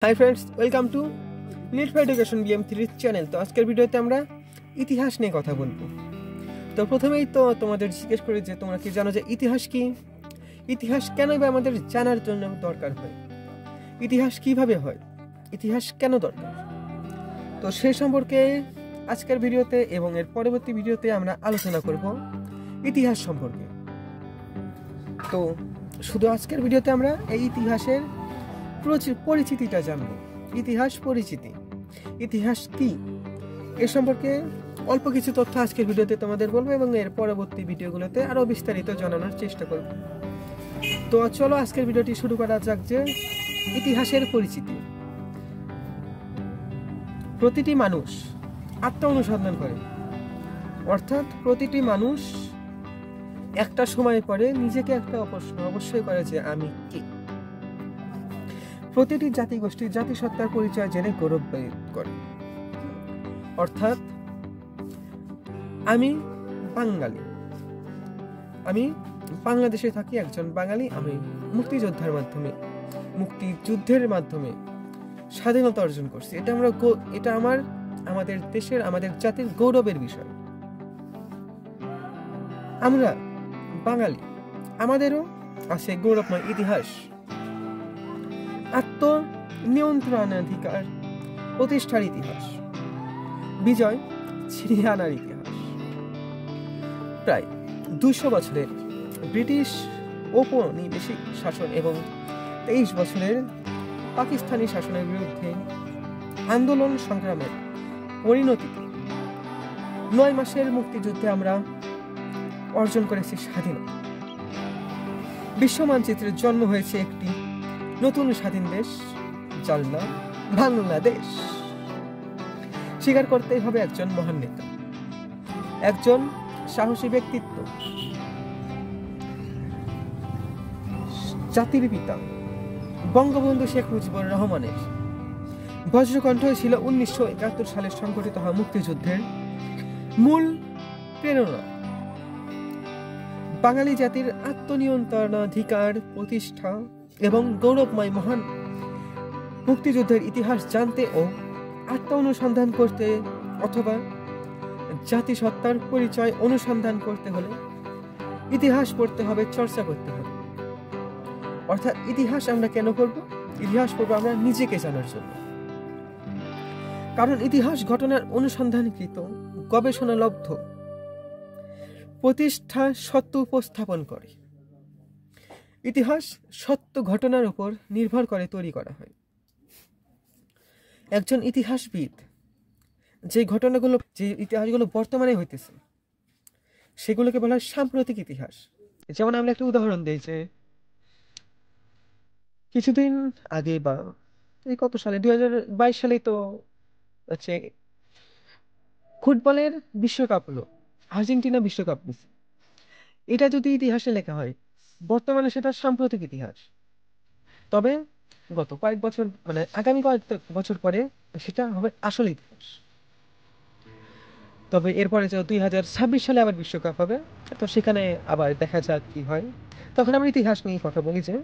High friends, welcome to NEET for education BM3 channel. তো আজকের ভিডিওতে আমরা ইতিহাস নিয়ে কথা বলবো। তো প্রথমেই তো তোমাদের জিজ্ঞেস করি যে তোমরা কি জানো যে ইতিহাস কি? ইতিহাস কেন বা আমাদের জানার জন্য দরকার হয়? ইতিহাস কিভাবে হয়? ইতিহাস কেন দরকার? তো সে সম্পর্কে আজকের ভিডিওতে এবং এর পরবর্তী ভিডিওতে আমরা আলোচনা করব ইতিহাস সম্পর্কে। তো শুধু আজকের ভিডিওতে আমরা এই ইতিহাসের পরিচিতিটা জানবো। ইতিহাস পরিচিতি, ইতিহাস কি এ সম্পর্কে অল্প কিছু তথ্য আজকের ভিডিওতে তোমাদের বলবো এবং এর পরবর্তী ভিডিওগুলোতে আরো বিস্তারিত জানানোর চেষ্টা করব। তো চলো আজকের ভিডিওটি শুরু করা যাক। যে ইতিহাসের পরিচিতি। প্রতিটি মানুষ আত্ম অনুসন্ধান করে, অর্থাৎ প্রতিটি মানুষ একটা সময় পরে নিজেকে একটা প্রশ্ন অবশ্যই করে যে আমি কে। প্রতিটি জাতিগোষ্ঠী জাতিসত্তার পরিচয় জেনে গৌরব বোধ করে, অর্থাৎ আমি বাঙালি, আমি বাংলাদেশে থাকি, একজন বাঙালি, আমি মুক্তিযুদ্ধের মাধ্যমে স্বাধীনতা অর্জন করছি। এটা আমাদের দেশের, আমাদের জাতির গৌরবের বিষয়। আমরা বাঙালি, আমাদেরও আছে গৌরবময় ইতিহাস, আত্মনিয়ন্ত্রণাধিকার প্রতিষ্ঠার ইতিহাস, বিজয় ছিনিয়ে আনার ইতিহাস। প্রায় 200 বছরের ব্রিটিশ ঔপনিবেশিক শাসন এবং 23 বছরের পাকিস্তানি শাসনের বিরুদ্ধে আন্দোলন সংগ্রামের পরিণতিতে 9 মাসের মুক্তিযুদ্ধে আমরা অর্জন করেছি স্বাধীনতা। বিশ্ব মানচিত্রের জন্ম হয়েছে একটি নতুন স্বাধীন দেশ, যার নাম বাংলাদেশ। স্বীকার করতেই হবে একজন মহান নেতা, একজন সাহসী ব্যক্তিত্ব, জাতির পিতা বঙ্গবন্ধু শেখ মুজিবুর রহমানের বজ্রকণ্ঠ ছিল 1971 সালে সংঘটিত হওয়া মুক্তিযুদ্ধের মূল প্রেরণা। বাঙালি জাতির আত্মনিয়ন্ত্রণাধিকার প্রতিষ্ঠা এবং গৌরবময় মহান মুক্তিযুদ্ধের ইতিহাস জানতে ও আত্ম অনুসন্ধান করতে অথবা জাতিসত্তার পরিচয় অনুসন্ধান করতে হলে ইতিহাস পড়তে হবে, চর্চা করতে হবে। অর্থাৎ ইতিহাস আমরা কেন পড়ব? ইতিহাস পড়ব আমরা নিজেকে জানার জন্য। কারণ ইতিহাস ঘটনার অনুসন্ধানকৃত, গবেষণালব্ধ প্রতিষ্ঠা সত্য উপস্থাপন করে। ইতিহাস সত্য ঘটনার উপর নির্ভর করে তৈরি করা হয়। একজন ইতিহাসবিদ যে ইতিহাসগুলো বর্তমানে হইতেছে সেগুলোকে বলা হয় সাম্প্রতিক ইতিহাস। যেমন আমরা একটা উদাহরণ দিই যে কিছুদিন আগে বা এই কত সালে 2022 সালে তো হচ্ছে ফুটবলের বিশ্বকাপ হলো, আর্জেন্টিনা বিশ্বকাপ নিচ্ছে। এটা যদি ইতিহাসে লেখা হয়, বর্তমানে সেটা সাম্প্রতিক ইতিহাস। তবে গত কয়েক বছর, মানে আগামী কয়েক বছর পরে সেটা হবে আসল ইতিহাস। তবে এরপরে যে 2026 সালে আবার বিশ্বকাপ হবে, তো সেখানে আবার দেখা যাক কি হয়, তখন আমরা ইতিহাস নিয়ে কথা বলি। যে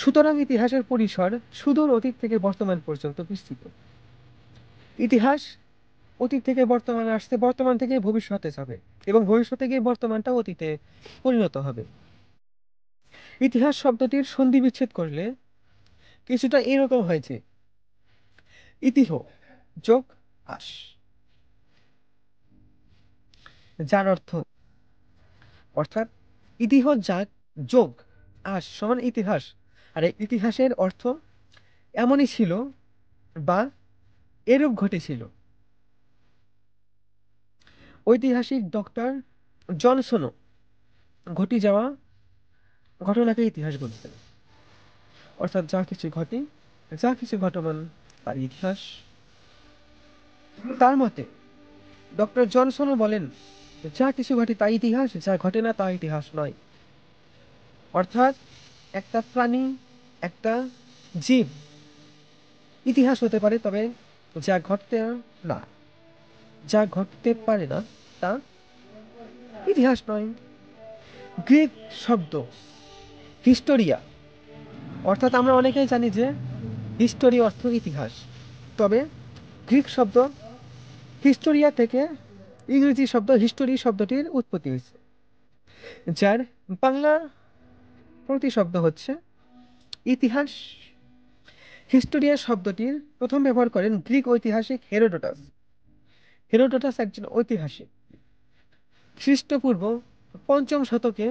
সুতরাং ইতিহাসের পরিসর সুদূর অতীত থেকে বর্তমান পর্যন্ত বিস্তৃত। ইতিহাস অতীত থেকে বর্তমানে আসছে, বর্তমান থেকে ভবিষ্যতে যাবে এবং ভবিষ্যতে গিয়ে বর্তমানটা অতীতে পরিণত হবে। ইতিহাস শব্দটির সন্ধি বিচ্ছেদ করলে কিছুটা এরকম হয়েছে, ইতিহ যোগ আস, যার অর্থাৎ ইতিহ যোগ আস সমান ইতিহাস। আর এই ইতিহাসের অর্থ এমনই ছিল বা এরূপ ঘটেছিল। ঐতিহাসিক ডক্টর জনসনও ঘটে যাওয়া ঘটনাকে ইতিহাস বলতেন। অর্থাৎ যা কিছু ঘটমান তার ইতিহাস। তার মতে ডক্টর জনসনও বলেন, যা কিছু ঘটে তা ইতিহাস, যা ঘটে না তা ইতিহাস নয়। অর্থাৎ একটা প্রাণী, একটা জীব ইতিহাস হতে পারে, তবে যা ঘটতে পারে না তা ইতিহাস নয়। গ্রিক শব্দ হিস্টোরিয়া, অর্থাৎ আমরা অনেকেই জানি যে হিস্টোরি অর্থ ইতিহাস, তবে গ্রিক শব্দ হিস্টোরিয়া থেকে ইংরেজি শব্দ হিস্টোরি শব্দটির উৎপত্তি হয়েছে, যার বাংলা প্রতিশব্দ হচ্ছে ইতিহাস। হিস্টোরিয়া শব্দটির প্রথম ব্যবহার করেন গ্রিক ঐতিহাসিক হেরোডোটাস। হেরোডোটাস একজন ঐতিহাসিক। খ্রিস্টপূর্ব 5ম শতকে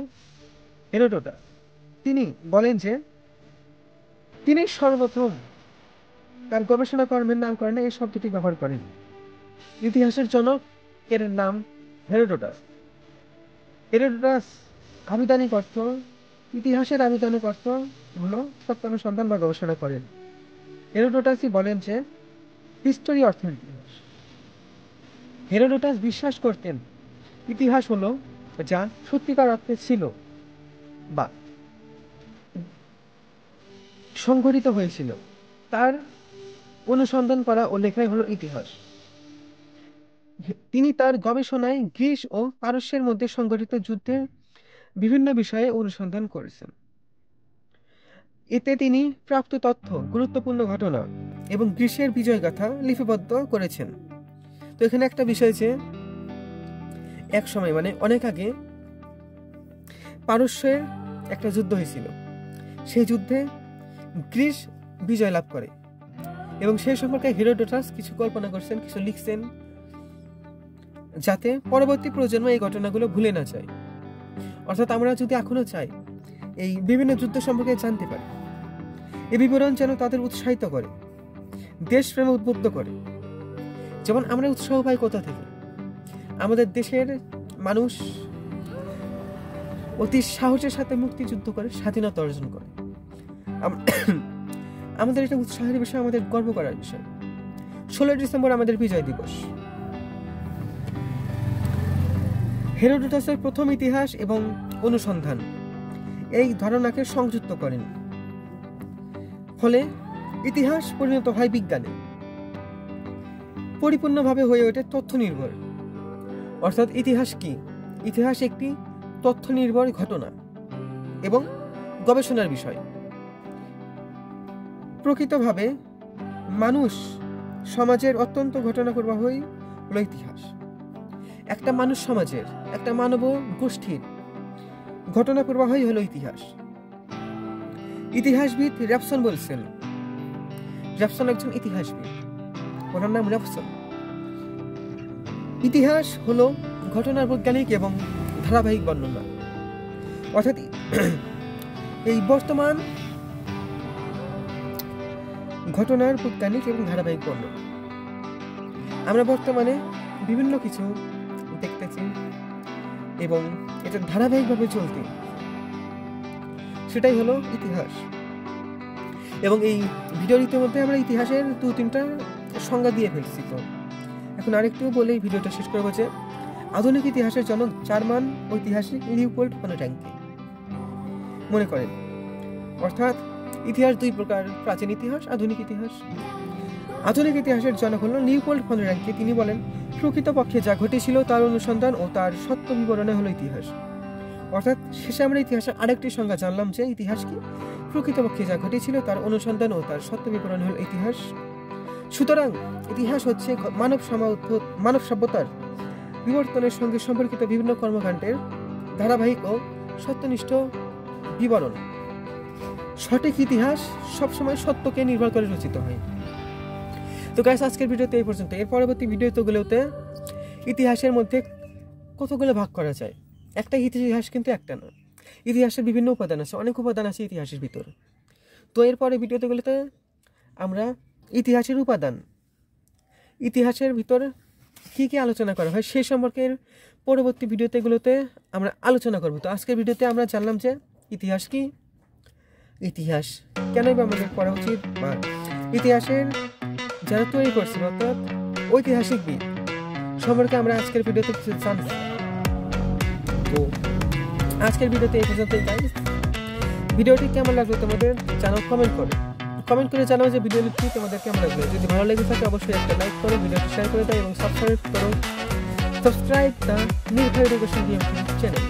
হেরোডোটাস তিনি বলেন যে তিনি সর্বপ্রথম তার গবেষণা কর্মের নামকরণে এই শব্দটি ব্যবহার করেন। ইতিহাসের জনক এর নাম হেরোডোটাস। হেরোডোটাস আবিধানিক অর্থ, ইতিহাসের আবিধানিক অর্থ হলো সত্যানুসন্ধান বা গবেষণা করেন। হেরোডোটাসই বলেন যে হিস্টোরি অর্থ ইতিহাস। হেরোডোটাস বিশ্বাস করতেন ইতিহাস হলো যা সত্যিকার অর্থে ছিল বা সংঘটিত হয়েছিল, তার অনুসন্ধান করা ও লেখাই হলো ইতিহাস। তিনি তার গবেষণায় গ্রিস ও পারস্যের মধ্যে সংঘটিত যুদ্ধের বিভিন্ন বিষয়ে অনুসন্ধান করেছেন। এতে তিনি প্রাপ্ত তথ্য, গুরুত্বপূর্ণ ঘটনা এবং গ্রিসের বিজয়গাথা লিপিবদ্ধ করেছেন। তো এখানে একটা বিষয় যে এক সময় মানে অনেক আগে পারস্যের একটা যুদ্ধ হয়েছিল। সেই যুদ্ধে গ্রিস বিজয় লাভ করে এবং সেই সম্পর্কে হেরোডোটাস কিছু কল্পনা করছেন, কিছু লিখছেন, যাতে পরবর্তী প্রজন্ম এই ঘটনাগুলো ভুলে না যায়। অর্থাৎ আমরা যদি এখনো চাই এই বিভিন্ন যুদ্ধ সম্পর্কে জানতে পারি, এই বিবরণ যেন তাদের উৎসাহিত করে, দেশপ্রেমে উদ্বুদ্ধ করে। যেমন আমরা উৎসাহ পাই কোথা থেকে? আমাদের দেশের মানুষ অতি সাহসের সাথে মুক্তিযুদ্ধ করে স্বাধীনতা অর্জন করে। আমাদের এটা উৎসাহের বিষয়, আমাদের গর্ব করার বিষয়। 16 ডিসেম্বর আমাদের বিজয় দিবস। হেরোডোটাসের প্রথম ইতিহাস এবং অনুসন্ধান এই ধারণাকে সংযুক্ত করেন, ফলে ইতিহাস পরিণত হয় বিজ্ঞানে, পরিপূর্ণভাবে হয়ে ওঠে তথ্য নির্ভর। অর্থাৎ ইতিহাস কি? ইতিহাস একটি তথ্য নির্ভর ঘটনা এবং গবেষণার বিষয়। প্রকৃতভাবে মানুষ সমাজের অত্যন্ত ঘটনা প্রবাহই হলো ইতিহাস। একটা মানুষ সমাজের, একটা মানব গোষ্ঠীর ঘটনা প্রবাহই হলো ইতিহাস। ইতিহাসবিদ র্যাবসন বলছেন, র্যাবসন একজন ইতিহাসবিদ, ওনার নাম র্যাবসন। ইতিহাস হলো ঘটনার বৈজ্ঞানিক এবং ধারাবাহিক বর্ণনা। অর্থাৎ এই বর্তমান ঘটনার বৈজ্ঞানিক এবং ধারাবাহিক বর্ণনা। আমরা বর্তমানে বিভিন্ন কিছু দেখতেছি এবং এটা ধারাবাহিকভাবে চলতে, সেটাই হলো ইতিহাস। এবং এই ভিডিওর ইতিমধ্যে আমরা ইতিহাসের 2-3টা সংজ্ঞা দিয়ে ফেলছি। তো এখন আরেকটু বলে এই ভিডিওটা শেষ করবো যে আধুনিক ইতিহাসের জনক জার্মান ঐতিহাসিক লিওপোল্ড ফন র্যাঙ্কে মনে করেন। অর্থাৎ ইতিহাস 2 প্রকার, প্রাচীন ইতিহাস, আধুনিক ইতিহাস। আধুনিক ইতিহাসের জনক হল লিওপোল্ড ফন র্যাঙ্কে। তিনি বলেন প্রকৃতপক্ষে যা ঘটেছিল তার অনুসন্ধান ও তার সত্য বিবরণে হলো ইতিহাস। অর্থাৎ শেষে আমরা ইতিহাসের আরেকটি সংজ্ঞা জানলাম যে ইতিহাস কি? প্রকৃতপক্ষে যা ঘটেছিল তার অনুসন্ধান ও তার সত্য বিবরণ হলো ইতিহাস। সুতরাং ইতিহাস হচ্ছে মানব সভ্যতার বিবর্তনের সঙ্গে সম্পর্কিত বিভিন্ন কর্মকাণ্ডের ধারাবাহিক ও সত্যনিষ্ঠ বিবরণ। সঠিক ইতিহাস সবসময় সত্যকে নির্ভর করে রচিত হয়। তো গাইস, আজকের ভিডিওতে এই পর্যন্ত। এর পরবর্তী ভিডিওগুলোতে ইতিহাসের মধ্যে কতগুলো ভাগ করা যায়। একটা ইতিহাস কিন্তু একটা না, ইতিহাসের বিভিন্ন উপাদান আছে, অনেক উপাদান আছে ইতিহাসের ভিতর। তো এরপরে ভিডিওগুলোতে আমরা ইতিহাসের উপাদান, ইতিহাসের ভিতর কী কী আলোচনা করা হয় সেই সম্পর্কে পরবর্তী ভিডিওগুলোতে আমরা আলোচনা করব। তো আজকের ভিডিওতে আমরা জানলাম যে ইতিহাস কি, ইতিহাস কেনই বা আমাদের পড়া উচিত, বা ইতিহাসের যারা তৈরি করছেন অর্থাৎ ঐতিহাসিকবিদ সম্পর্কে আমরা আজকের ভিডিওতে কিছু জানছি। তো আজকের ভিডিওতে এই পর্যন্তই গাইস। ভিডিওটি কেমন লাগলো তোমাদের জানাও, কমেন্ট করে জানাও যে ভিডিওটি তোমাদের কেমন লাগলো। যদি ভালো লেগে থাকে অবশ্যই একটা লাইক করো, ভিডিওটি শেয়ার করে দাও এবং সাবস্ক্রাইব দ্য নির্ভয় এডুকেশন চ্যানেল।